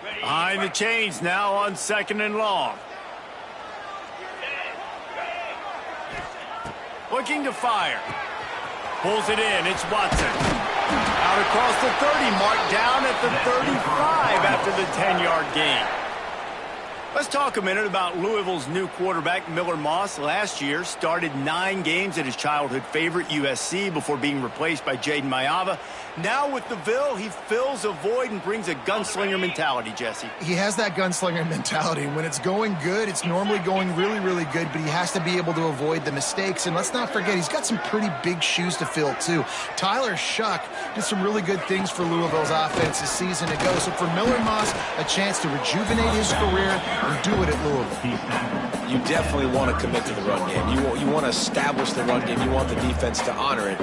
Behind the chains now on 2nd and long. Looking to fire. Pulls it in. It's Watson. Out across the 30, marked down at the 35 after the 10-yard gain. Let's talk a minute about Louisville's new quarterback, Miller Moss. Last year, started 9 games at his childhood favorite, USC, before being replaced by Jaden Mayava. Now with the Ville, he fills a void and brings a gunslinger mentality, Jesse. He has that gunslinger mentality. When it's going good, it's normally going really, really good, but he has to be able to avoid the mistakes. And let's not forget, he's got some pretty big shoes to fill, too. Tyler Shuck did some really good things for Louisville's offense this season ago. So for Miller Moss, a chance to rejuvenate his career and do it at Louisville. You definitely want to commit to the run game. You want to establish the run game. You want the defense to honor it.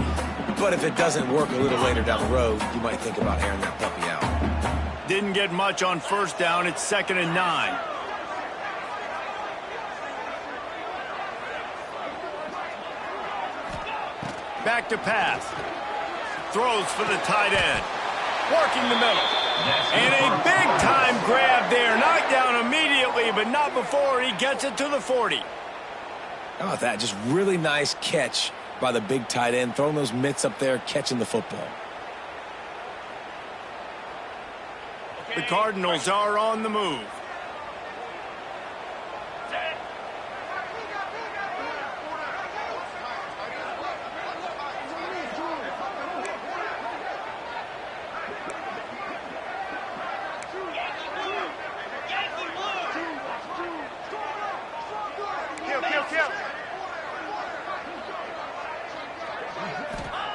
But if it doesn't work a little later down the road, you might think about airing that puppy out. Didn't get much on 1st down. It's 2nd and 9. Back to pass. Throws for the tight end. Working the middle. And a big-time grab there. Knocked down immediately, but not before he gets it to the 40. How about that? Just really nice catch by the big tight end, throwing those mitts up there, catching the football. The Cardinals are on the move.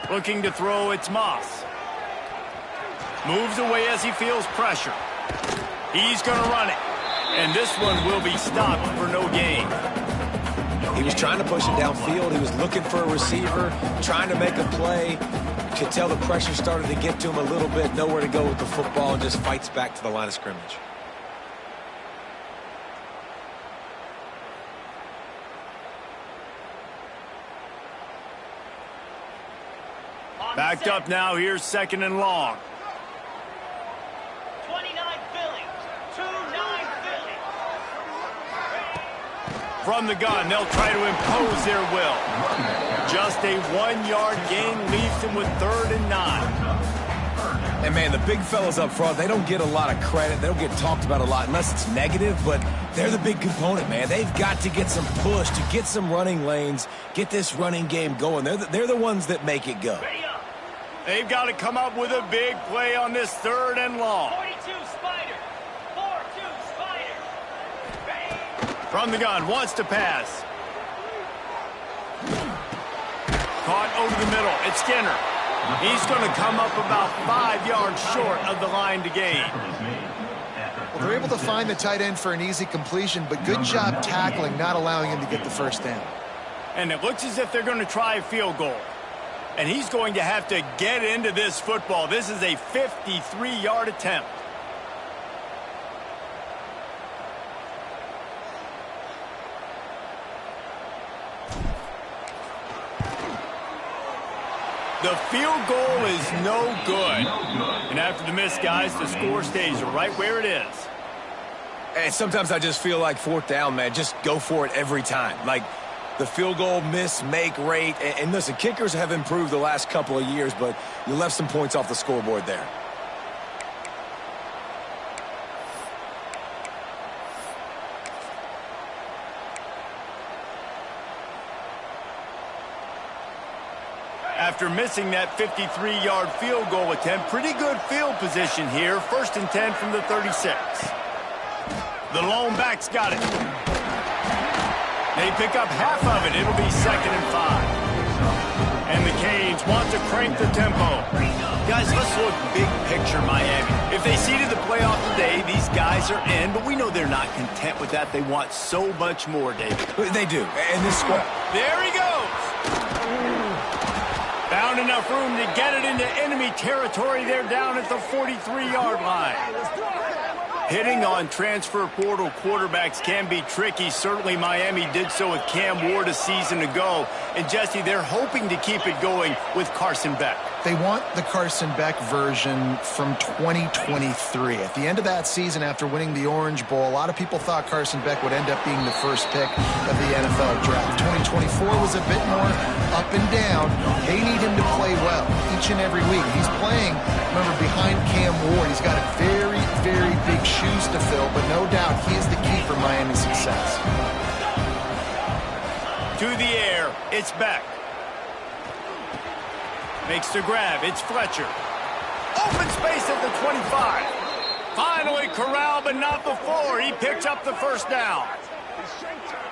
Looking to throw, it's Moss. Moves away as he feels pressure. He's going to run it. And this one will be stopped for no gain. He was trying to push it downfield. He was looking for a receiver, trying to make a play. You could tell the pressure started to get to him a little bit. Nowhere to go with the football, and just fights back to the line of scrimmage. Backed up now. Here's 2nd and long. 29 Philly. 2-9 Philly. From the gun, they'll try to impose their will. Just a 1-yard gain leaves them with 3rd and 9. And, man, the big fellas up front, they don't get a lot of credit. They don't get talked about a lot unless it's negative, but they're the big component, man. They've got to get some push, to get some running lanes, get this running game going. They're the ones that make it go. They've got to come up with a big play on this 3rd and long. 42 Spider. 4-2 Spider. From the gun, wants to pass. Caught over the middle. It's Skinner. He's going to come up about 5 yards short of the line to gain. Well, they're able to find the tight end for an easy completion, but good job tackling, not allowing him to get the 1st down. And it looks as if they're going to try a field goal. And he's going to have to get into this football. This is a 53-yard attempt. The field goal is no good. And after the miss, guys, the score stays right where it is. And sometimes I just feel like 4th down, man, just go for it every time. Like, the field goal miss-make rate. And listen, kickers have improved the last couple of years, but you left some points off the scoreboard there. After missing that 53-yard field goal attempt, pretty good field position here. 1st and 10 from the 36. The lone back's got it. They pick up half of it. It'll be 2nd and 5. And the Canes want to crank the tempo. Guys, let's look big picture Miami. If they seeded the playoff today, these guys are in, but we know they're not content with that. They want so much more, David. They do. And this squad. There he goes. Found enough room to get it into enemy territory. They're down at the 43-yard line. Hitting on transfer portal quarterbacks can be tricky. Certainly Miami did so with Cam Ward a season ago. And Jesse, they're hoping to keep it going with Carson Beck. They want the Carson Beck version from 2023. At the end of that season, after winning the Orange Bowl, a lot of people thought Carson Beck would end up being the first pick of the NFL draft. 2024 was a bit more up and down. They need him to play well each and every week. He's playing, remember, behind Cam Ward. He's got a very, very big shoes to fill, but no doubt he is the key for Miami's success. To the air, it's Beck. Makes the grab, it's Fletcher. Open space at the 25. Finally corralled, but not before. He picks up the first down.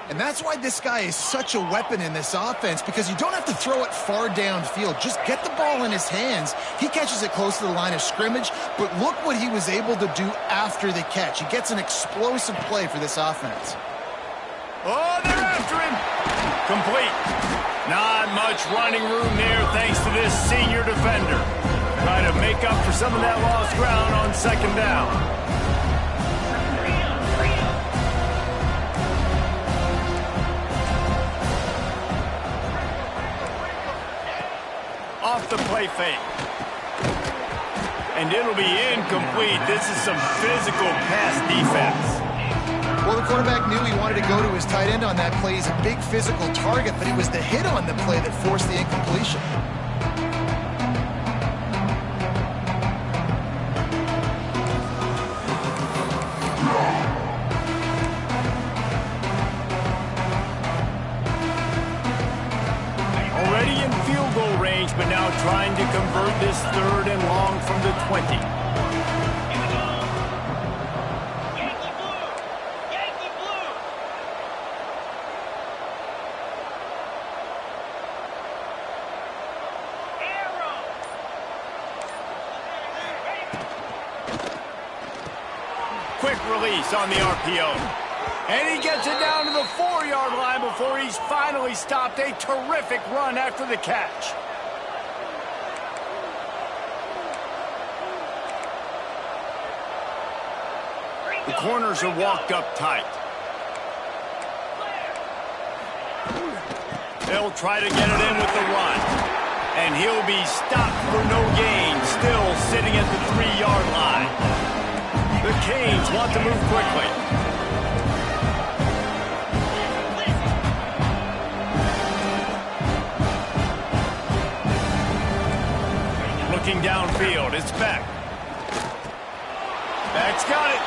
And that's why this guy is such a weapon in this offense, because you don't have to throw it far downfield. Just get the ball in his hands. He catches it close to the line of scrimmage, but look what he was able to do after the catch. He gets an explosive play for this offense. Oh, they're after him. Complete. Not much running room there thanks to this senior defender. Trying to make up for some of that lost ground on second down. Off the play fake. And it'll be incomplete. This is some physical pass defense. Well, the quarterback knew he wanted to go to his tight end on that play. He's a big physical target, but it was the hit on the play that forced the incompletion. Already in field goal range, but now trying to convert this third and long from the 20. Quick release on the RPO. And he gets it down to the 4-yard line before he's finally stopped. A terrific run after the catch. The corners are walked up tight. They'll try to get it in with the run. And he'll be stopped for no gain, still sitting at the 3-yard line. The Canes want to move quickly. Looking downfield, it's Beck. Beck's got it.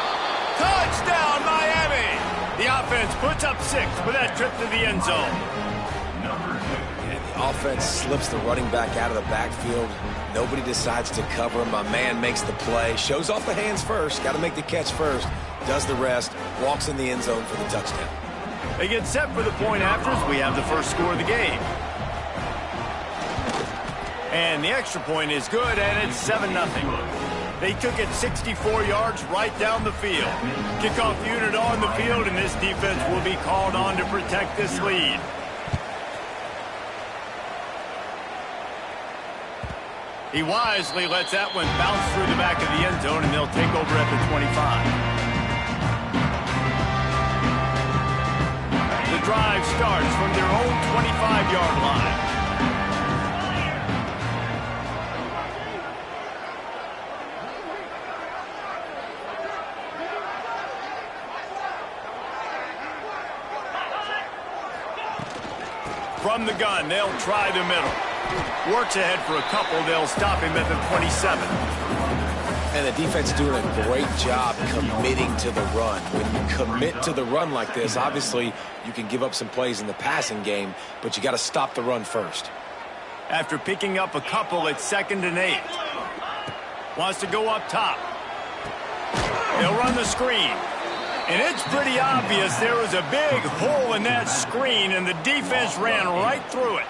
Touchdown, Miami! The offense puts up 6 with that trip to the end zone. The offense slips the running back out of the backfield. Nobody decides to cover him. My man makes the play. Shows off the hands first. Got to make the catch first. Does the rest. Walks in the end zone for the touchdown. They get set for the point after as we have the first score of the game. And the extra point is good, and it's 7-0. They took it 64 yards right down the field. Kickoff unit on the field, and this defense will be called on to protect this lead. He wisely lets that one bounce through the back of the end zone, and they'll take over at the 25. The drive starts from their own 25-yard line. From the gun, they'll try the middle. Works ahead for a couple. They'll stop him at the 27. And the defense doing a great job committing to the run. When you commit to the run like this, obviously you can give up some plays in the passing game, but you got to stop the run first. After picking up a couple, it's 2nd and 8. Wants to go up top. They'll run the screen. And it's pretty obvious there was a big hole in that screen, and the defense ran right through it.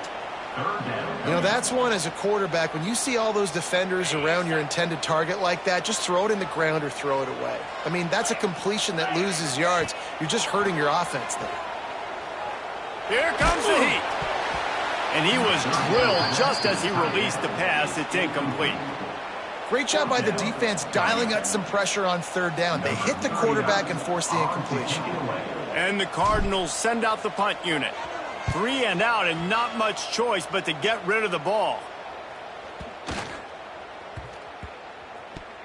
You know, that's one as a quarterback. When you see all those defenders around your intended target like that, just throw it in the ground or throw it away. I mean, that's a completion that loses yards. You're just hurting your offense there. Here comes the heat. And he was drilled just as he released the pass. It's incomplete. Great job by the defense dialing up some pressure on third down. They hit the quarterback and forced the incompletion. And the Cardinals send out the punt unit. 3 and out, and not much choice but to get rid of the ball.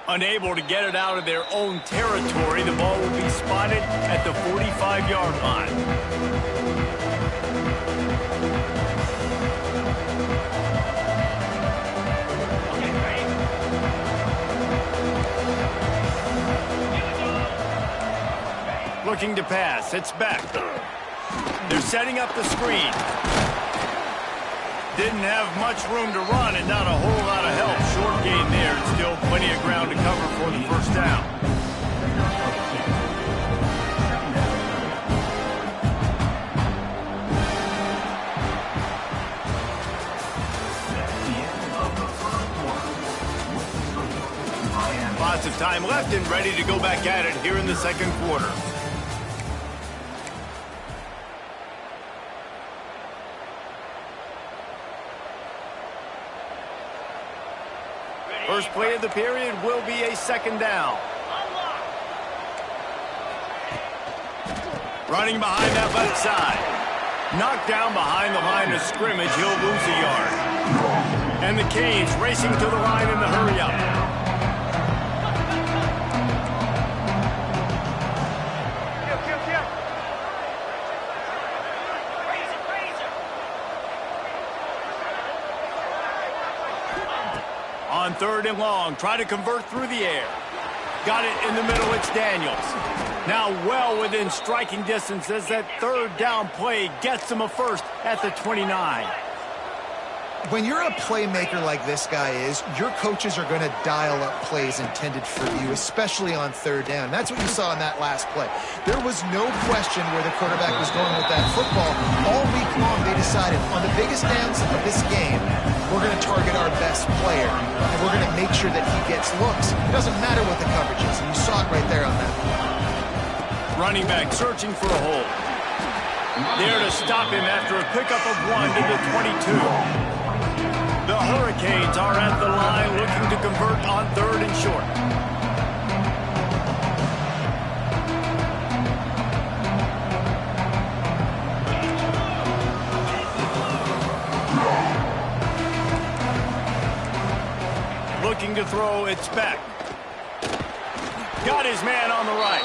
Unable to get it out of their own territory, the ball will be spotted at the 45-yard line. Looking to pass. It's back. They're setting up the screen. Didn't have much room to run and not a whole lot of help. Short gain there. Still plenty of ground to cover for the first down. Lots of time left and ready to go back at it here in the second quarter. First play of the period will be a second down. Running behind that left side. Knocked down behind the line of scrimmage. He'll lose a yard. And the Canes racing to the line in the hurry-up. On third and long, try to convert through the air. Got it in the middle, it's Daniels. Now well within striking distance as that third down play gets him a first at the 29. When you're a playmaker like this guy is, your coaches are going to dial up plays intended for you, especially on third down. That's what you saw in that last play. There was no question where the quarterback was going with that football. All week long, they decided on the biggest downs of this game, we're going to target our best player, and we're going to make sure that he gets looks. It doesn't matter what the coverage is, and you saw it right there on that. Running back searching for a hole. There to stop him after a pickup of 1 to the 22. The Hurricanes are at the line looking to convert on third and short. Looking to throw, it's back. Got his man on the right.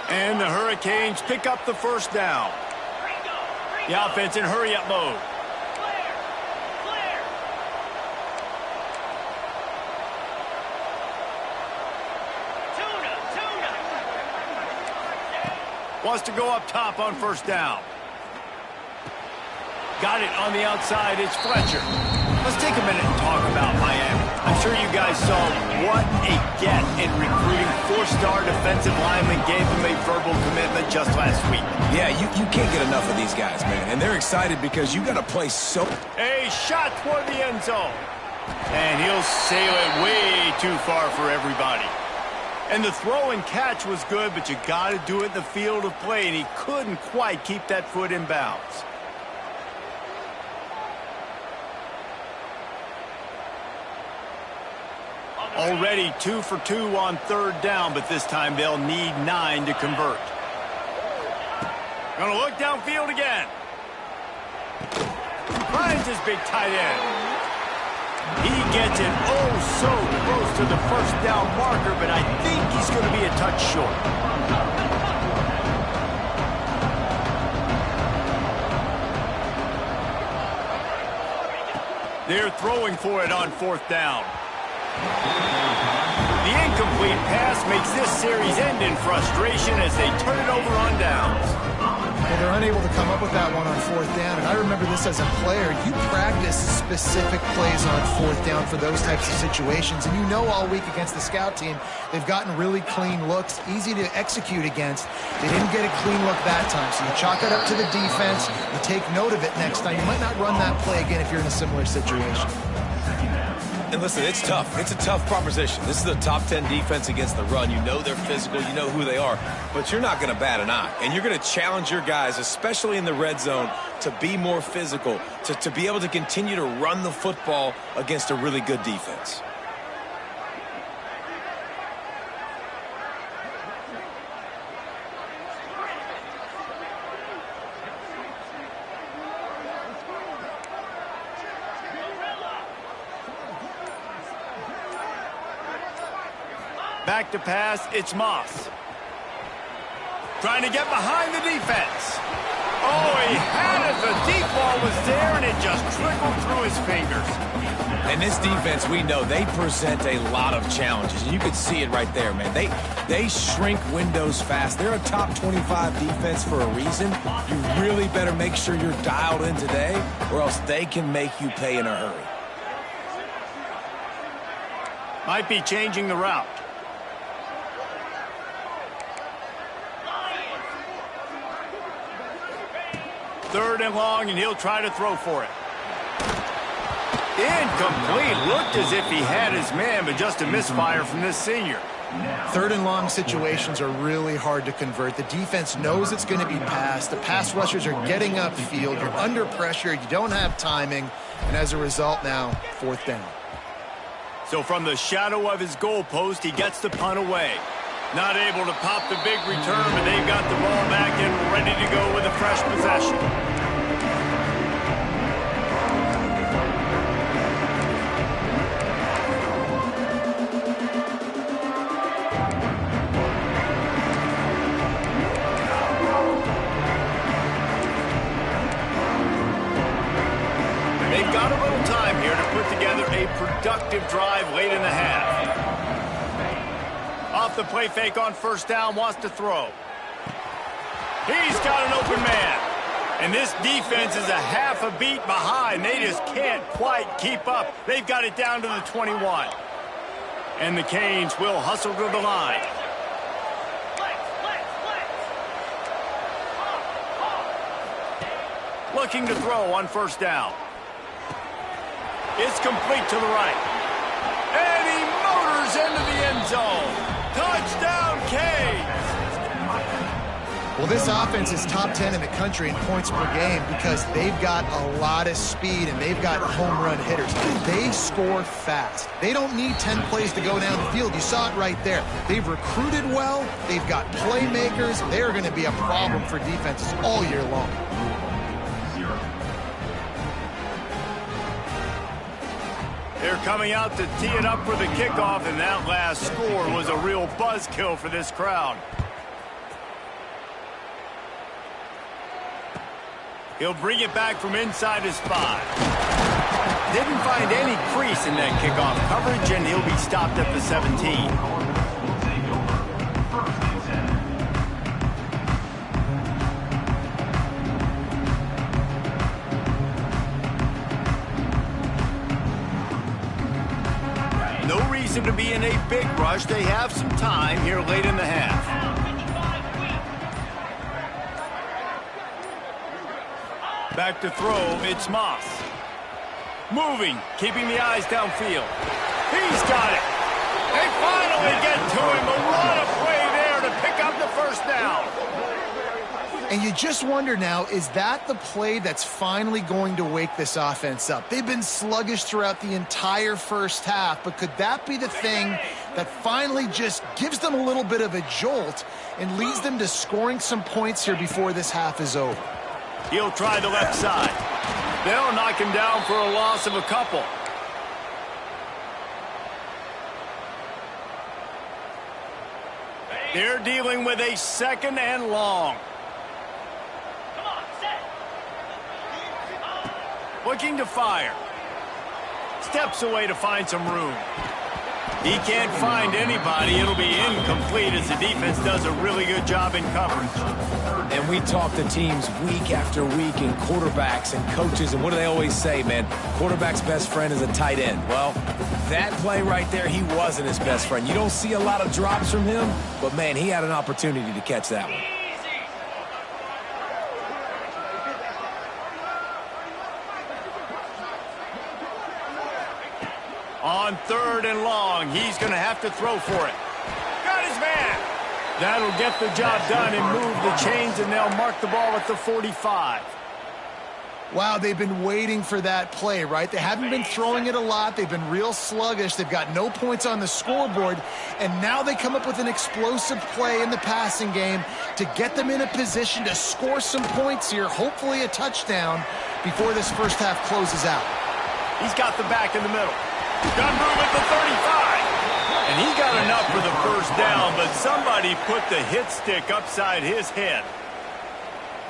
And the Hurricanes pick up the first down. The offense in hurry-up mode. Wants to go up top on first down. Got it on the outside. It's Fletcher. Let's take a minute and talk about Miami. I'm sure you guys saw what a get in recruiting. 4-star defensive lineman gave him a verbal commitment just last week. Yeah, you can't get enough of these guys, man. And they're excited because you got to play so... A shot toward the end zone. And he'll sail it way too far for everybody. And the throw and catch was good, but you got to do it in the field of play, and he couldn't quite keep that foot in bounds. Already 2 for 2 on third down, but this time they'll need 9 to convert. Gonna look downfield again. Finds his big tight end. He gets it oh so close to the first down marker, but I think he's going to be a touch short. They're throwing for it on fourth down. The incomplete pass makes this series end in frustration as they turn it over on downs. Well, they're unable to come up with that one on fourth down, and I remember this as a player. You practice specific plays on fourth down for those types of situations, and you know all week against the scout team, they've gotten really clean looks, easy to execute against. They didn't get a clean look that time, so you chalk it up to the defense. You take note of it next time. You might not run that play again if you're in a similar situation. And listen, it's tough. It's a tough proposition. This is a top 10 defense against the run. You know they're physical. You know who they are. But you're not going to bat an eye. And you're going to challenge your guys, especially in the red zone, to be more physical, to be able to continue to run the football against a really good defense. Back to pass, it's Moss. Trying to get behind the defense. Oh, he had it. The deep ball was there, and it just trickled through his fingers. And this defense, we know, they present a lot of challenges. And you could see it right there, man. They shrink windows fast. They're a top 25 defense for a reason. You really better make sure you're dialed in today, or else they can make you pay in a hurry. Might be changing the route. Third and long, and he'll try to throw for it. Incomplete. Looked as if he had his man, but just a misfire from this senior. Third and long situations are really hard to convert. The defense knows it's going to be passed. The pass rushers are getting upfield. You're under pressure. You don't have timing. And as a result now, fourth down. So from the shadow of his goalpost, he gets the punt away. Not able to pop the big return, but they've got the ball back and ready to go with a fresh possession. They've got a little time here to put together a productive drive late in the half. Off the play fake on first down, wants to throw. He's got an open man. And this defense is a half a beat behind. They just can't quite keep up. They've got it down to the 21. And the Canes will hustle to the line. Looking to throw on first down. It's complete to the right. And he motors into the end zone. Touchdown, Canes! Well, this offense is top 10 in the country in points per game because they've got a lot of speed and they've got home run hitters. They score fast. They don't need 10 plays to go down the field. You saw it right there. They've recruited well. They've got playmakers. They're going to be a problem for defenses all year long. They're coming out to tee it up for the kickoff, and that last score was a real buzzkill for this crowd. He'll bring it back from inside his 5. Didn't find any crease in that kickoff coverage, and he'll be stopped at the 17. To be in a big rush. They have some time here late in the half. Back to throw, it's Moss. Moving, keeping the eyes downfield. He's got it. They finally get to him, but what a play there to pick up the first down. And you just wonder now, is that the play that's finally going to wake this offense up? They've been sluggish throughout the entire first half, but could that be the thing that finally just gives them a little bit of a jolt and leads them to scoring some points here before this half is over? He'll try the left side. They'll knock him down for a loss of a couple. They're dealing with a second and long. Looking to fire. Steps away to find some room. He can't find anybody. It'll be incomplete as the defense does a really good job in coverage. And we talk to teams week after week and quarterbacks and coaches, and what do they always say, man? Quarterback's best friend is a tight end. Well, that play right there, he wasn't his best friend. You don't see a lot of drops from him, but, man, he had an opportunity to catch that one. On third and long, he's going to have to throw for it. Got his man. That'll get the job done and move the chains, and they'll mark the ball at the 45. Wow, they've been waiting for that play, right? They haven't been throwing it a lot. They've been real sluggish. They've got no points on the scoreboard, and now they come up with an explosive play in the passing game to get them in a position to score some points here, hopefully a touchdown, before this first half closes out. He's got the back in the middle. Gun room at the 35. And he got enough for the first down, but somebody put the hit stick upside his head.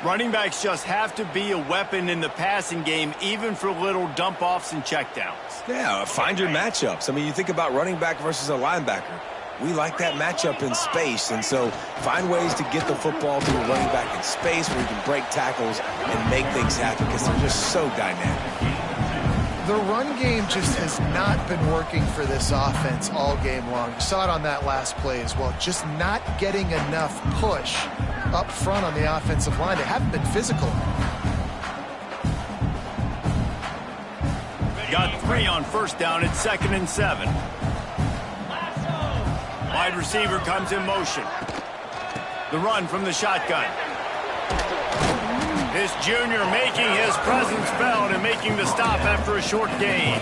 Running backs just have to be a weapon in the passing game, even for little dump-offs and checkdowns. Yeah, find your matchups. I mean, you think about running back versus a linebacker. We like that matchup in space, and so find ways to get the football to a running back in space where you can break tackles and make things happen because they're just so dynamic. The run game just has not been working for this offense all game long. You saw it on that last play as well. Just not getting enough push up front on the offensive line. They haven't been physical. Got 3 on first down. It's 2nd and 7. Wide receiver comes in motion. The run from the shotgun. This junior making his presence felt and making the stop after a short gain.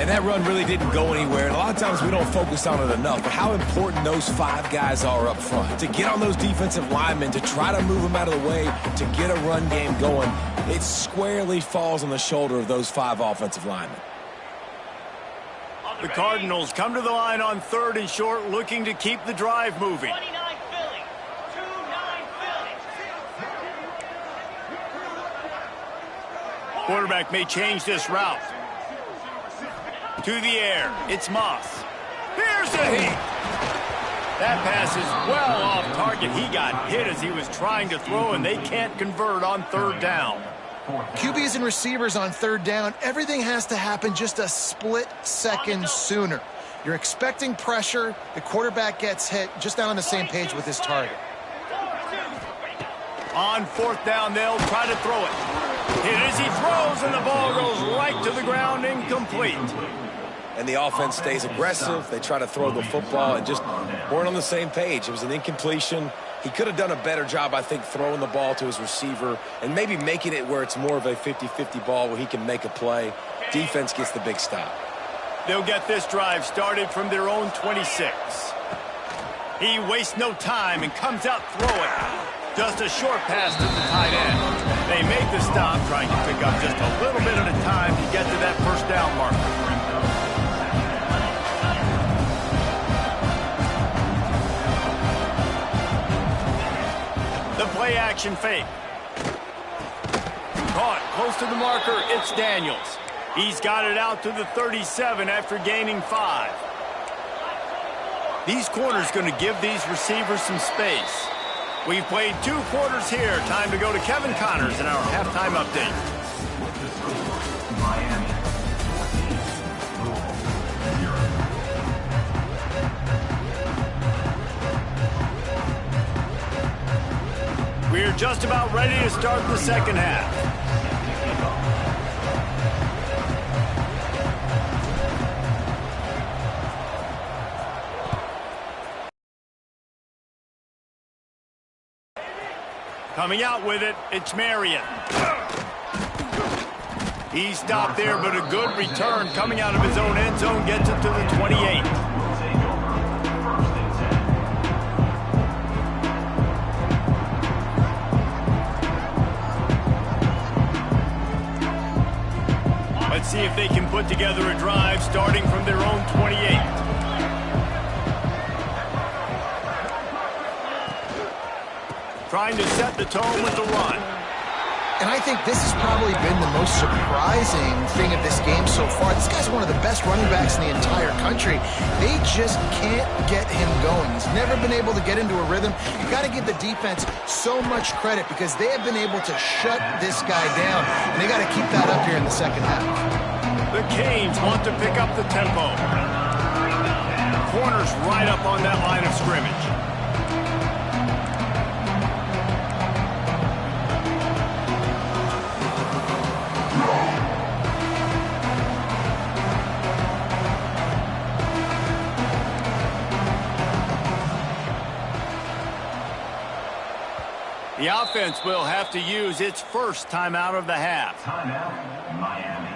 And that run really didn't go anywhere. And a lot of times we don't focus on it enough. But how important those 5 guys are up front. To get on those defensive linemen, to try to move them out of the way, to get a run game going, it squarely falls on the shoulder of those 5 offensive linemen. The Cardinals come to the line on 3rd and short, looking to keep the drive moving. 29 Philly. 2-9 Philly. Quarterback may change this route. To the air. It's Moss. Here's the heat. That pass is well off target. He got hit as he was trying to throw, and they can't convert on 3rd down. QBs and receivers on 3rd down, everything has to happen just a split second sooner. You're expecting pressure, the quarterback gets hit, just not on the same page with his target. On 4th down, they'll try to throw it. Hit as he throws, and the ball goes right to the ground, incomplete. And the offense stays aggressive. They try to throw the football and just weren't on the same page. It was an incompletion. He could have done a better job, I think, throwing the ball to his receiver and maybe making it where it's more of a 50-50 ball where he can make a play. Defense gets the big stop. They'll get this drive started from their own 26. He wastes no time and comes out throwing. Just a short pass to the tight end. They make the stop, trying to pick up just a little bit at a time to get to that first down marker. The play action fake. Caught close to the marker. It's Daniels. He's got it out to the 37 after gaining 5. These corners going to give these receivers some space. We've played 2 quarters here. Time to go to Kevin Connors in our halftime update. We're just about ready to start the second half. Coming out with it, it's Marion. He stopped there, but a good return coming out of his own end zone gets it to the 28. Let's see if they can put together a drive starting from their own 28. Trying to set the tone with the run. And I think this has probably been the most surprising thing of this game so far. This guy's one of the best running backs in the entire country. They just can't get him going. He's never been able to get into a rhythm. You got to give the defense so much credit because they have been able to shut this guy down. And they got to keep that up here in the second half. The Canes want to pick up the tempo. Corners right up on that line of scrimmage. The offense will have to use its first timeout of the half. Timeout, Miami.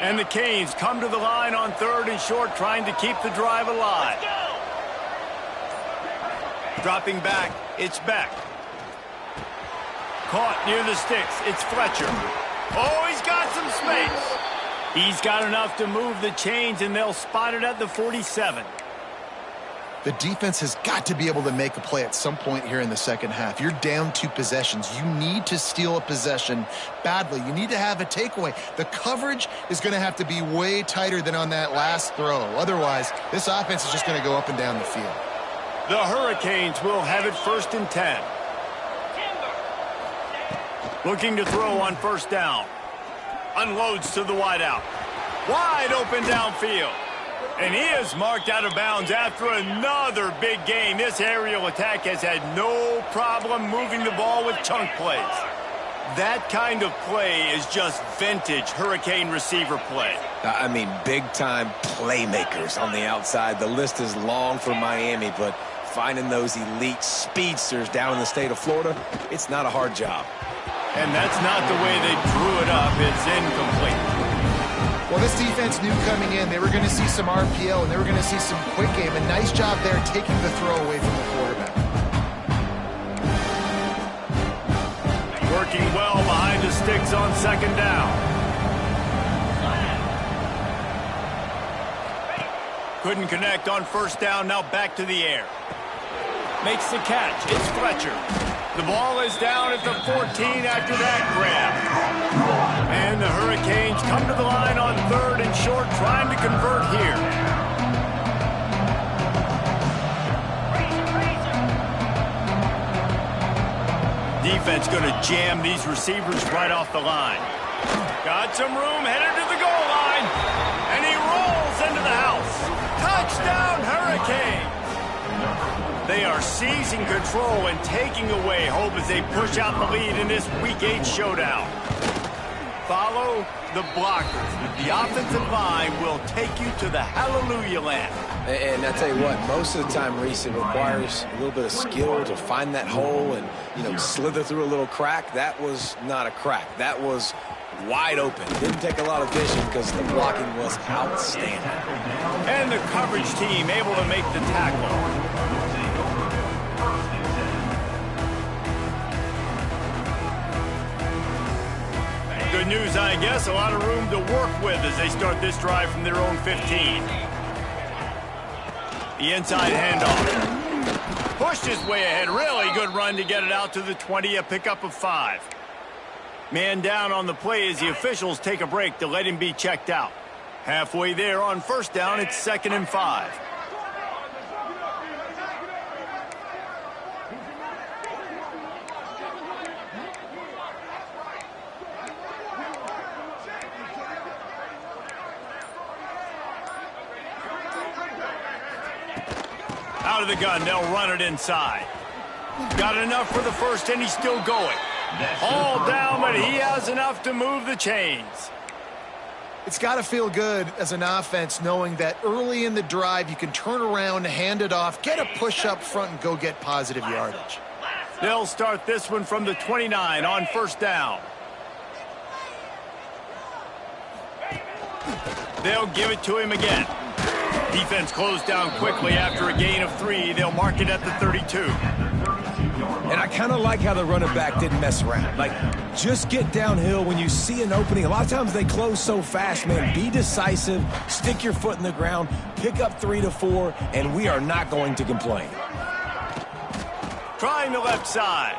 And the Canes come to the line on 3rd and short, trying to keep the drive alive. Dropping back, it's Beck. Caught near the sticks, it's Fletcher. Oh, he's got some space. He's got enough to move the chains, and they'll spot it at the 47. The defense has got to be able to make a play at some point here in the second half. You're down 2 possessions. You need to steal a possession badly. You need to have a takeaway. The coverage is going to have to be way tighter than on that last throw. Otherwise, this offense is just going to go up and down the field. The Hurricanes will have it 1st and 10. Looking to throw on 1st down. Unloads to the wideout. Wide open downfield. And he is marked out of bounds after another big gain. This aerial attack has had no problem moving the ball with chunk plays. That kind of play is just vintage Hurricane receiver play. I mean, big-time playmakers on the outside. The list is long for Miami, but finding those elite speedsters down in the state of Florida, it's not a hard job. And that's not the way they drew it up. It's incomplete. Well, this defense knew coming in they were going to see some RPO and they were going to see some quick game. A nice job there taking the throw away from the quarterback. Working well behind the sticks on 2nd down. Couldn't connect on 1st down, now back to the air. Makes the catch, it's Fletcher. The ball is down at the 14 after that grab. And the Hurricanes come to the line on 3rd and short, trying to convert here. Defense going to jam these receivers right off the line. Got some room, headed to the goal line. And he rolls into the house. Touchdown, Hurricanes! They are seizing control and taking away hope as they push out the lead in this Week 8 showdown. Follow the blockers. The offensive line will take you to the hallelujah land. And I tell you what, most of the time, Reese, it requires a little bit of skill to find that hole and, slither through a little crack. That was not a crack. That was wide open. Didn't take a lot of vision because the blocking was outstanding. And the coverage team able to make the tackle. Good news, I guess. A lot of room to work with as they start this drive from their own 15. The inside handoff. Pushed his way ahead. Really good run to get it out to the 20, a pickup of 5. Man down on the play as the officials take a break to let him be checked out. Halfway there on 1st down, it's 2nd and 5. Out of the gun, they'll run it inside. Got enough for the 1st, and he's still going. All down, but he has enough to move the chains. It's got to feel good as an offense knowing that early in the drive you can turn around, hand it off, get a push up front, and go get positive yardage. They'll start this one from the 29 on 1st down. They'll give it to him again. Defense closed down quickly after a gain of 3. They'll mark it at the 32. And I kind of like how the running back didn't mess around. Like, just get downhill when you see an opening. A lot of times they close so fast, man. Be decisive, stick your foot in the ground, pick up 3 to 4, and we are not going to complain. Trying the left side.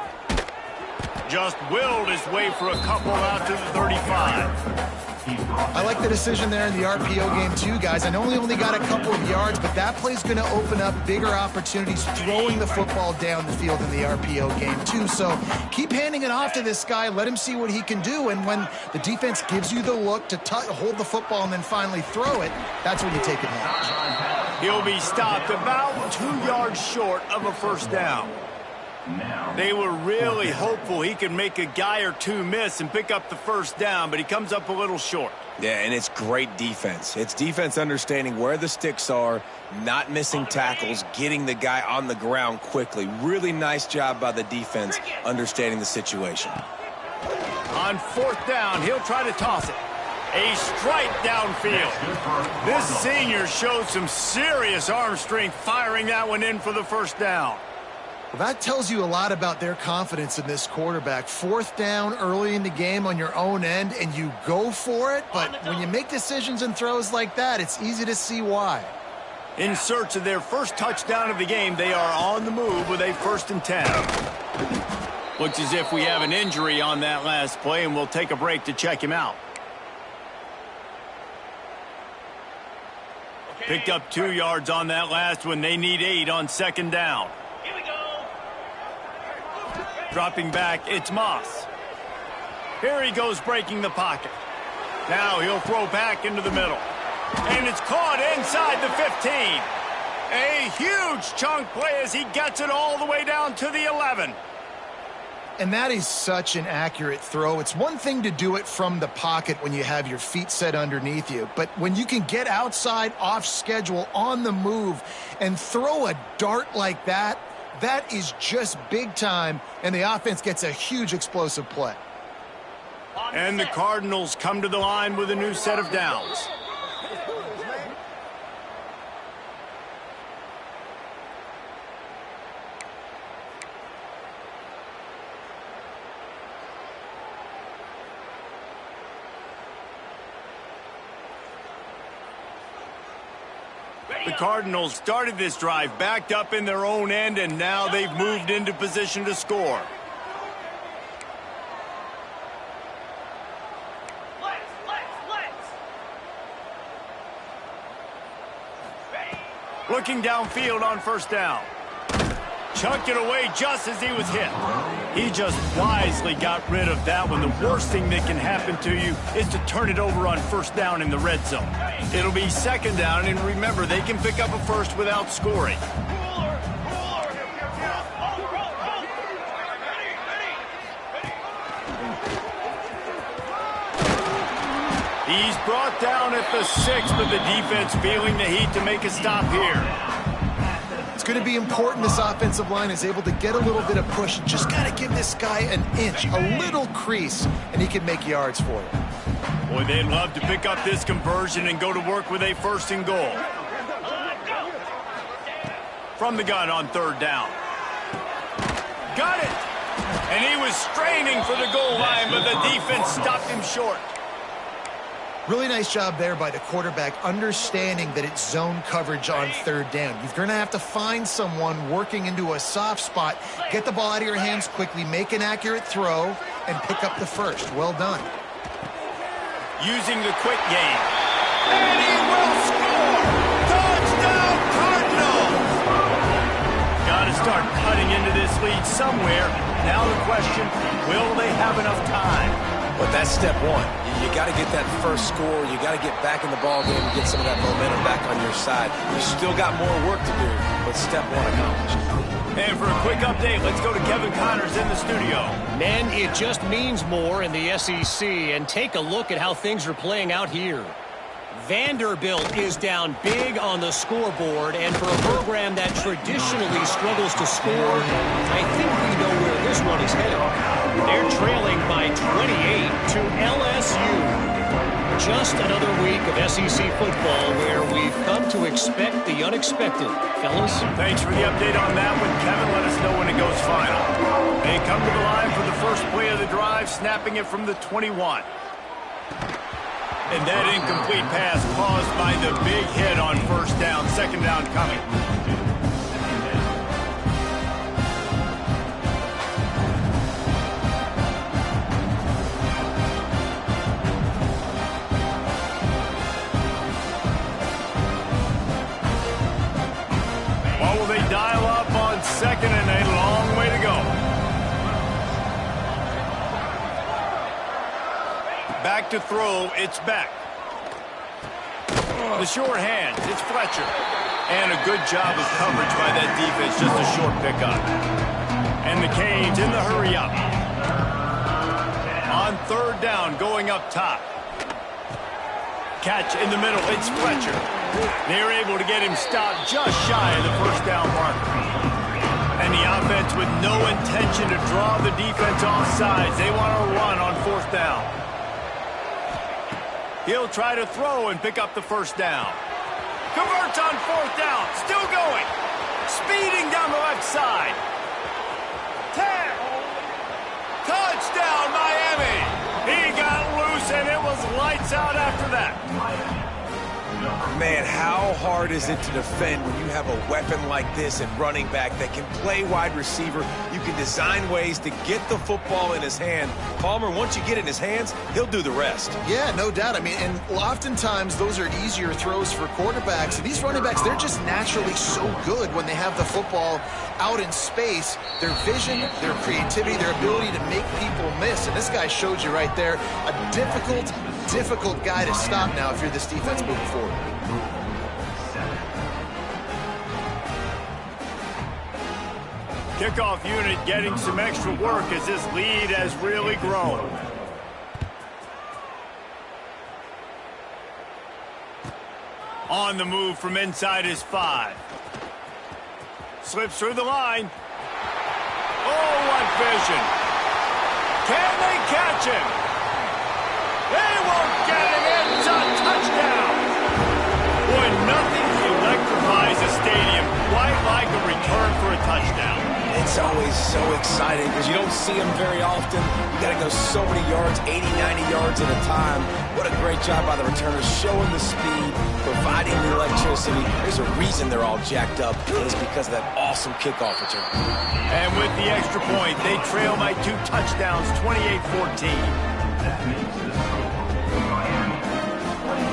Just willed his way for a couple out to the 35. I like the decision there in the RPO game too, guys. I know he only got a couple of yards, but that play's going to open up bigger opportunities throwing the football down the field in the RPO game too. So keep handing it off to this guy. Let him see what he can do. And when the defense gives you the look to hold the football and then finally throw it, that's when you take advantage. He'll be stopped about 2 yards short of a 1st down. They were really hopeful he could make a guy or 2 miss and pick up the 1st down, but he comes up a little short. Yeah, and it's great defense. It's defense understanding where the sticks are, not missing tackles, getting the guy on the ground quickly. Really nice job by the defense understanding the situation. On 4th down, he'll try to toss it. A strike downfield. This senior showed some serious arm strength firing that one in for the 1st down. Well, that tells you a lot about their confidence in this quarterback. 4th down early in the game on your own end, and you go for it. But when you make decisions and throws like that, it's easy to see why. In search of their first touchdown of the game, they are on the move with a 1st and 10. Looks as if we have an injury on that last play, and we'll take a break to check him out. Picked up 2 yards on that last one. They need 8 on 2nd down. Here we go. Dropping back, it's Moss. Here he goes breaking the pocket. Now he'll throw back into the middle. And it's caught inside the 15. A huge chunk play as he gets it all the way down to the 11. And that is such an accurate throw. It's one thing to do it from the pocket when you have your feet set underneath you, but when you can get outside, off schedule, on the move, and throw a dart like that, that is just big time, and the offense gets a huge explosive play. And the Cardinals come to the line with a new set of downs. The Cardinals started this drive backed up in their own end, and now they've moved into position to score. Looking downfield on 1st down. Chucked it away just as he was hit. He just wisely got rid of that one. The worst thing that can happen to you is to turn it over on 1st down in the red zone. It'll be 2nd down, and remember, they can pick up a first without scoring. He's brought down at the 6, but the defense feeling the heat to make a stop here. It's going to be important this offensive line is able to get a little bit of push. Just got to give this guy an inch, a little crease, and he can make yards for you. Boy, they'd love to pick up this conversion and go to work with a 1st and goal. From the gun on 3rd down. Got it! And he was straining for the goal line, but the defense stopped him short. Really nice job there by the quarterback, understanding that it's zone coverage on 3rd down. You're going to have to find someone working into a soft spot, get the ball out of your hands quickly, make an accurate throw, and pick up the first. Well done. Using the quick game. And he will score! Touchdown, Cardinals! Got to start cutting into this lead somewhere. Now the question, will they have enough time? But that's step one. You got to get that first score. You got to get back in the ball game and get some of that momentum back on your side. You still got more work to do, but step one accomplished. And for a quick update, let's go to Kevin Connors in the studio. Men, it just means more in the SEC, and take a look at how things are playing out here. Vanderbilt is down big on the scoreboard, and for a program that traditionally struggles to score, I think we know where this one is headed. They're trailing by 28 to LSU. Just another week of SEC football where we've come to expect the unexpected. Fellas? Thanks for the update on that one, Kevin. Let us know when it goes final. They come to the line for the first play of the drive, snapping it from the 21. And that incomplete pass caused by the big hit on 1st down, 2nd down coming. What will they dial up on 2nd and a long way to go? Back to throw, it's Beck. The short hands, it's Fletcher. And a good job of coverage by that defense, just a short pickup. And the Canes in the hurry up. On 3rd down, going up top. Catch in the middle, it's Fletcher. They're able to get him stopped just shy of the 1st down marker. And the offense with no intention to draw the defense off sides. They want to run on 4th down. He'll try to throw and pick up the 1st down. Converts on 4th down. Still going. Speeding down the left side. lights out after that. Man, how hard is it to defend when you have a weapon like this at running back that can play wide receiver? You can design ways to get the football in his hand. Palmer, once you get it in his hands, he'll do the rest. Yeah, no doubt. I mean, and oftentimes those are easier throws for quarterbacks. And these running backs, they're just naturally so good when they have the football out in space. Their vision, their creativity, their ability to make people miss. And this guy showed you right there a difficult guy to stop now if you're this defense moving forward. Kickoff unit getting some extra work as this lead has really grown. On the move from inside his 5. Slips through the line. Oh, what vision. Can they catch him? They won't get him. It's a touchdown. Boy, nothing electrifies a stadium quite like a return for a touchdown. It's always so exciting because you don't see them very often. You got to go so many yards, 80, 90 yards at a time. What a great job by the returners, showing the speed, providing the electricity. There's a reason they're all jacked up, and it's because of that awesome kickoff return. And with the extra point, they trail by 2 touchdowns, 28-14. That means the score, Miami 14.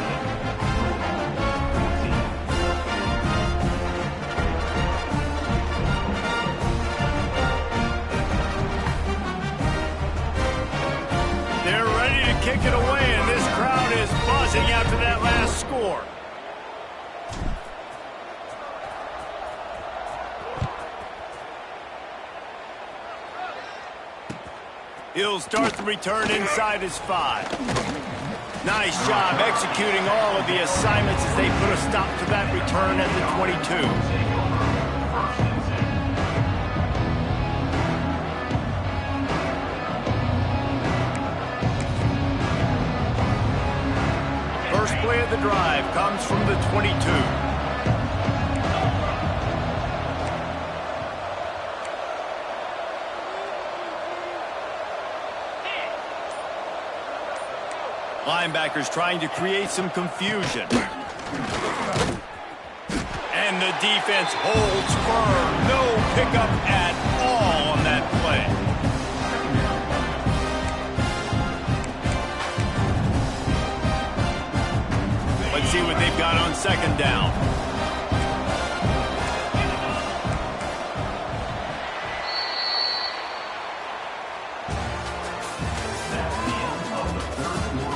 They're ready to kick it away, and this crowd is buzzing after that last score. He'll start the return inside his 5. Nice job executing all of the assignments as they put a stop to that return at the 22. First play of the drive comes from the 22. Linebackers trying to create some confusion. And the defense holds firm. No pickup at all on that play. Let's see what they've got on second down.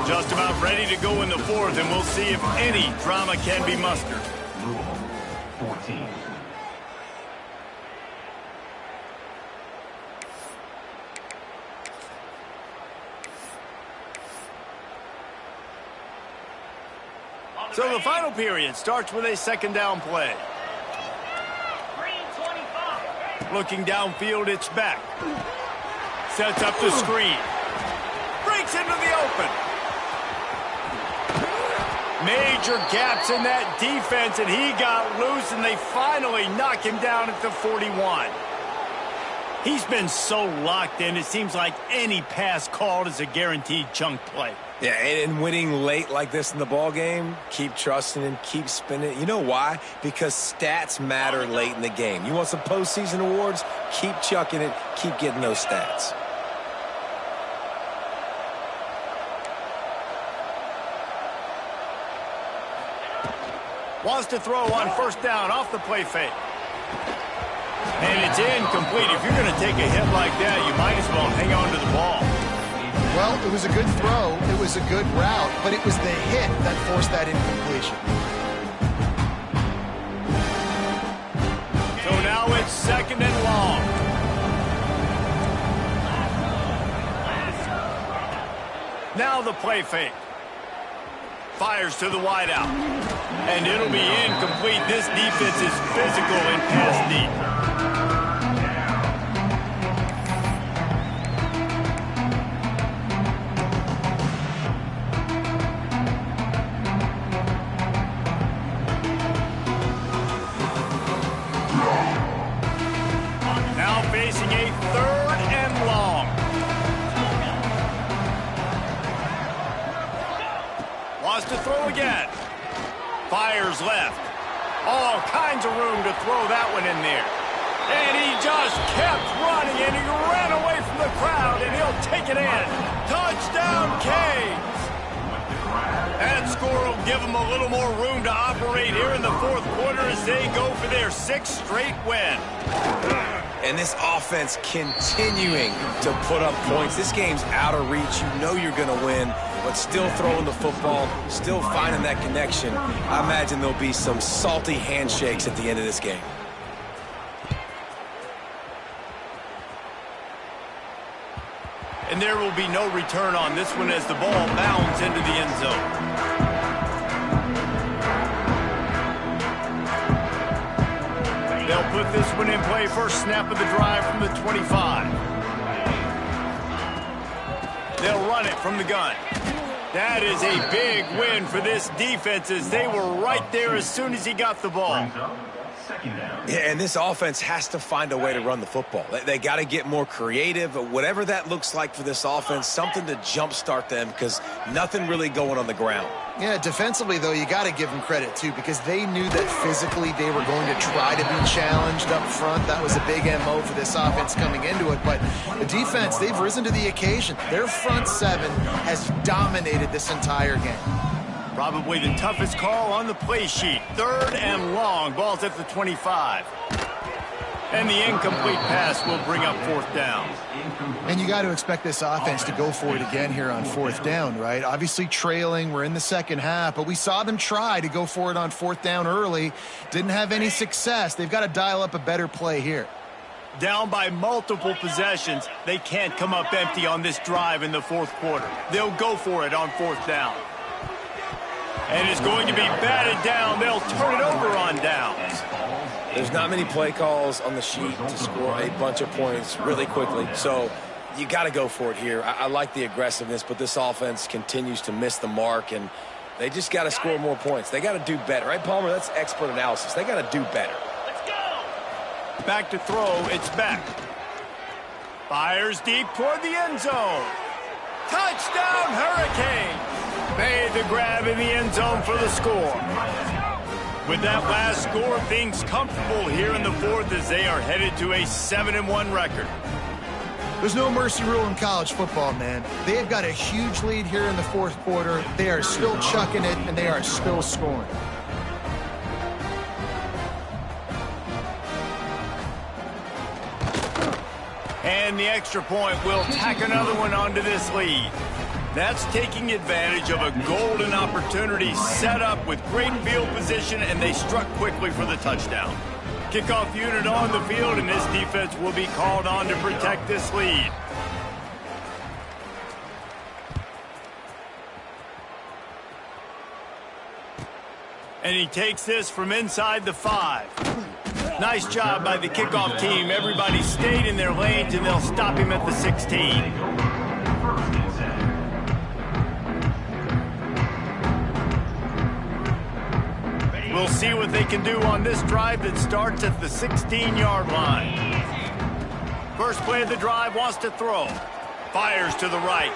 Just about ready to go in the 4th, and we'll see if any drama can be mustered. Rule 14. So the final period starts with a second down play. Green 25. Looking downfield, it's back. Sets up the screen. Breaks into the open. Major gaps in that defense, and he got loose, and they finally knock him down at the 41. He's been so locked in, it seems like any pass called is a guaranteed chunk play. Yeah, and winning late like this in the ball game, keep trusting him, keep spinning. You know why? Because stats matter late in the game. You want some postseason awards? Keep chucking it, keep getting those stats. Wants to throw on first down off the play fake. And it's incomplete. If you're going to take a hit like that, you might as well hang on to the ball. Well, it was a good throw. It was a good route, but it was the hit that forced that incompletion. So now it's second and long. Now the play fake. Fires to the wideout. And it'll be incomplete. This defense is physical and pass deep. Now facing a third and long. again. Fires left. All kinds of room to throw that one in there. And he just kept running, and he ran away from the crowd, and he'll take it in. Touchdown, Canes. That score will give them a little more room to operate here in the fourth quarter as they go for their 6th straight win. And this offense continuing to put up points. This game's out of reach. You know you're going to win, but still throwing the football, still finding that connection. I imagine there'll be some salty handshakes at the end of this game. And there will be no return on this one as the ball bounds into the end zone. They'll put this one in play. First snap of the drive from the 25. They'll run it from the gun. That is a big win for this defense as they were right there as soon as he got the ball. Yeah, and this offense has to find a way to run the football. They got to get more creative, whatever that looks like for this offense, something to jumpstart them because nothing really going on the ground. Yeah, defensively, though, you got to give them credit, too, because they knew that physically they were going to try to be challenged up front. That was a big MO for this offense coming into it. But the defense, they've risen to the occasion. Their front seven has dominated this entire game. Probably the toughest call on the play sheet. 3rd and long. Ball's at the 25. And the incomplete pass will bring up 4th down. And you got to expect this offense to go for it again here on 4th down, right? Obviously trailing. We're in the second half, but we saw them try to go for it on 4th down early. Didn't have any success. They've got to dial up a better play here. Down by multiple possessions, they can't come up empty on this drive in the 4th quarter. They'll go for it on 4th down. And it's going to be batted down. They'll turn it over on downs. There's not many play calls on the sheet to score a bunch of points really quickly, so you got to go for it here. I like the aggressiveness, but this offense continues to miss the mark, and they just got to score more points. They got to do better, right, Palmer? That's expert analysis. They got to do better. Let's go. Back to throw. It's Beck. Fires deep toward the end zone. Touchdown, Hurricane. Made the grab in the end zone for the score. With that last score, things comfortable here in the 4th as they are headed to a 7-1 record. There's no mercy rule in college football, man. They have got a huge lead here in the 4th quarter. They are still chucking it, and they are still scoring. And the extra point will tack another one onto this lead. That's taking advantage of a golden opportunity set up with great field position, and they struck quickly for the touchdown. Kickoff unit on the field, and this defense will be called on to protect this lead. And he takes this from inside the 5. Nice job by the kickoff team. Everybody stayed in their lanes, and they'll stop him at the 16. We'll see what they can do on this drive that starts at the 16-yard line. First play of the drive, wants to throw. Fires to the right.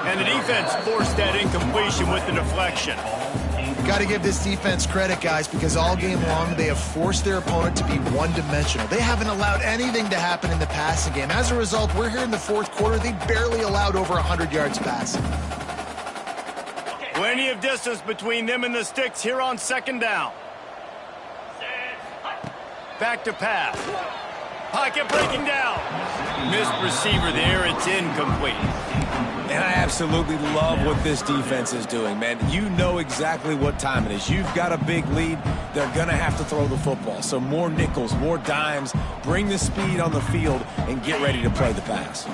And the defense forced that incompletion with the deflection. Got to give this defense credit, guys, because all game long they have forced their opponent to be one-dimensional. They haven't allowed anything to happen in the passing game. As a result, we're here in the 4th quarter. They barely allowed over 100 yards passing. Plenty of distance between them and the sticks here on 2nd down. Back to pass. Pocket breaking down. Missed receiver there. It's incomplete. And I absolutely love what this defense is doing, man. You know exactly what time it is. You've got a big lead. They're going to have to throw the football. So more nickels, more dimes. Bring the speed on the field and get ready to play the pass.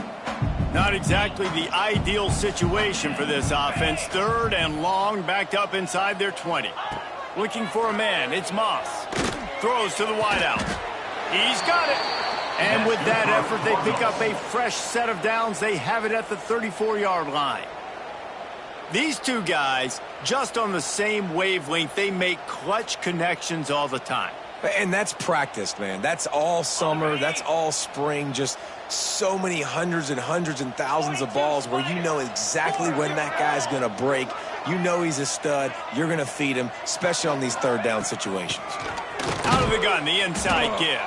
Not exactly the ideal situation for this offense. 3rd and long, backed up inside their 20. Looking for a man. It's Moss. Throws to the wideout. He's got it. And with that effort, they pick up a fresh set of downs. They have it at the 34-yard line. These two guys, just on the same wavelength, they make clutch connections all the time. And that's practice, man. That's all summer. That's all spring. Just so many hundreds and thousands of balls where you know exactly when that guy's going to break You know he's a stud. You're going to feed him, especially on these third down situations. Out of the gun, the inside give.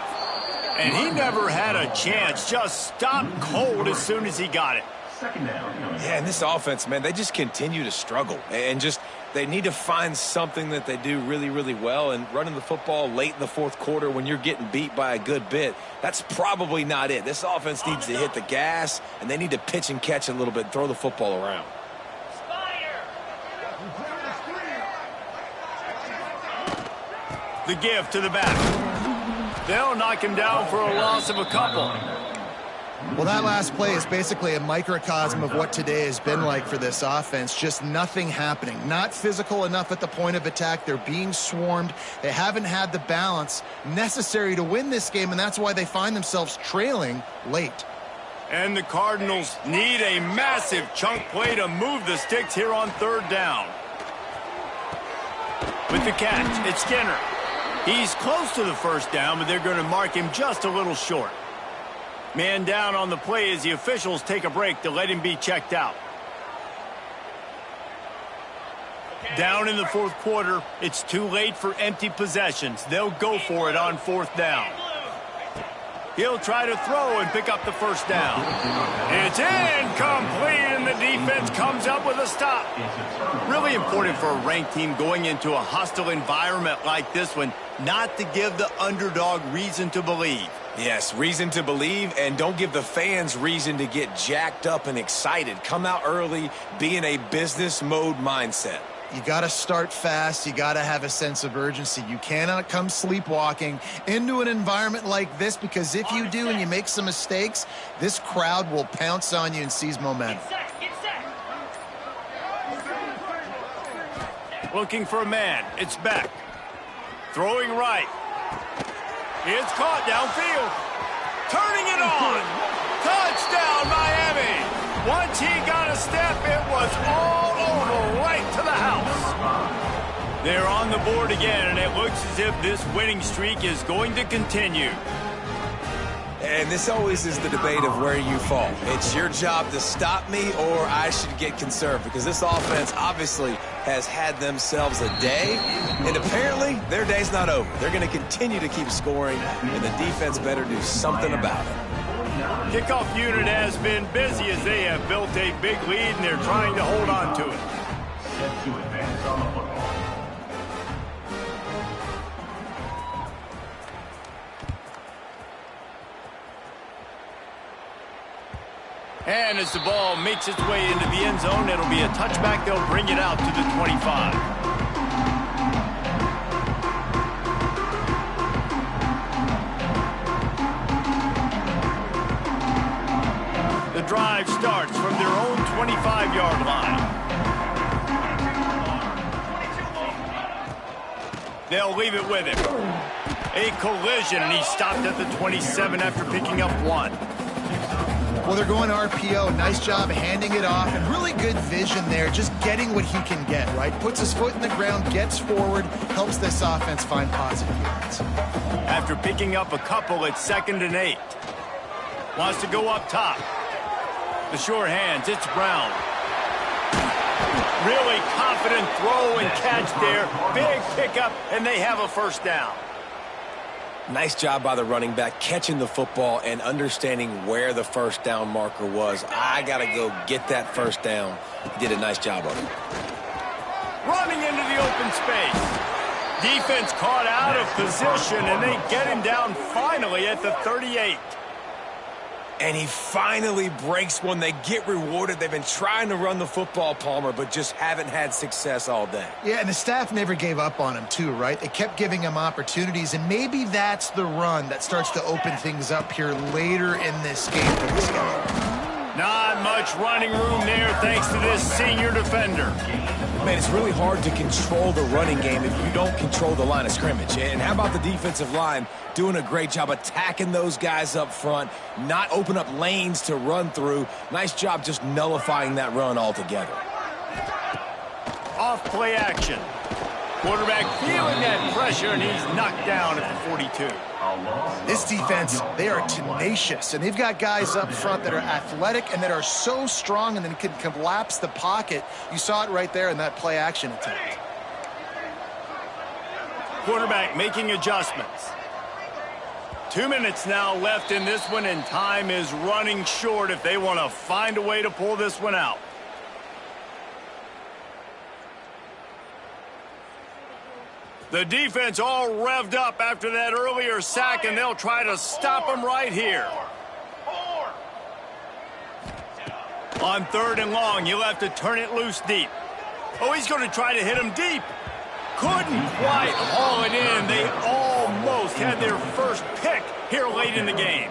And he never had a chance. Just stopped cold as soon as he got it. Yeah, and this offense, man, they just continue to struggle. And just they need to find something that they do really, really well. And running the football late in the fourth quarter when you're getting beat by a good bit, that's probably not it. This offense needs to hit the gas, and they need to pitch and catch a little bit and throw the football around. The give to the back. They'll knock him down for a loss of a couple. Well, that last play is basically a microcosm of what today has been like for this offense. Just nothing happening. Not physical enough at the point of attack. They're being swarmed. They haven't had the balance necessary to win this game, and that's why they find themselves trailing late. And the Cardinals need a massive chunk play to move the sticks here on third down. With the catch, it's Skinner. He's close to the first down, but they're going to mark him just a little short. Man down on the play as the officials take a break to let him be checked out. Down in the fourth quarter, it's too late for empty possessions. They'll go for it on fourth down. He'll try to throw and pick up the first down. It's incomplete, and the defense comes up with a stop. Really important for a ranked team going into a hostile environment like this one, not to give the underdog reason to believe. Yes, reason to believe, and don't give the fans reason to get jacked up and excited. Come out early, be in a business mode mindset. You got to start fast. You got to have a sense of urgency. You cannot come sleepwalking into an environment like this, because if you do and you make some mistakes, this crowd will pounce on you and seize momentum. Looking for a man. It's Beck. Throwing right. It's caught downfield. Turning it on. Touchdown, Miami. Once he got a step, it was all over, right to the house. They're on the board again, and it looks as if this winning streak is going to continue. And this always is the debate of where you fall. It's your job to stop me, or I should get conserved, because this offense obviously has had themselves a day, and apparently their day's not over. They're going to continue to keep scoring, and the defense better do something about it. Kickoff unit has been busy as they have built a big lead, and they're trying to hold on to it. Set to advance on the football. And as the ball makes its way into the end zone, it'll be a touchback. They'll bring it out to the 25. The drive starts from their own 25-yard line. They'll leave it with him. A collision, and he stopped at the 27 after picking up one. Well, they're going RPO. Nice job handing it off, and really good vision there, just getting what he can get, right? Puts his foot in the ground, gets forward, helps this offense find positive yards. After picking up a couple, it's 2nd and 8. Wants to go up top. The sure hands, it's Brown. Really confident throw and catch there. Big pickup, and they have a first down. Nice job by the running back, catching the football and understanding where the first down marker was. I got to go get that first down. He did a nice job of it. Running into the open space. Defense caught out of position, and they get him down finally at the 38. And he finally breaks one. They get rewarded. They've been trying to run the football, Palmer, but just haven't had success all day. Yeah, and the staff never gave up on him, too, right? They kept giving him opportunities, and maybe that's the run that starts to open things up here later in this game for this guy. Not much running room there thanks to this senior defender. Man, it's really hard to control the running game if you don't control the line of scrimmage. And how about the defensive line doing a great job attacking those guys up front, not open up lanes to run through. Nice job just nullifying that run altogether. Off play action. Quarterback feeling that pressure, and he's knocked down at the 42. This defense, they are tenacious, and they've got guys up front that are athletic and that are so strong and then can collapse the pocket. You saw it right there in that play-action attempt. Quarterback making adjustments. 2 minutes now left in this one, and time is running short if they want to find a way to pull this one out. The defense all revved up after that earlier sack, and they'll try to stop him right here. On 3rd and long, you'll have to turn it loose deep. Oh, he's going to try to hit him deep. Couldn't quite haul it in. They almost had their first pick here late in the game.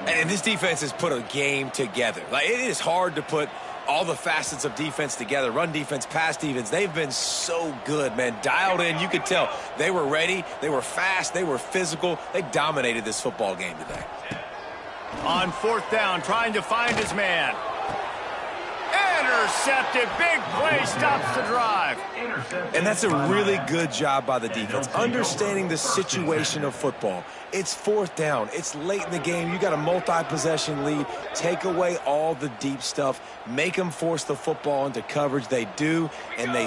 And this defense has put a game together. Like, it is hard to put all the facets of defense together. Run defense, pass defense. They've been so good, man. Dialed in. You could tell they were ready. They were fast. They were physical. They dominated this football game today. On 4th down, trying to find his man. Intercepted. Big play stops the drive. And that's a really good job by the defense, understanding the situation of football. It's 4th down. It's late in the game. You got a multi-possession lead. Take away all the deep stuff. Make them force the football into coverage. They do, and they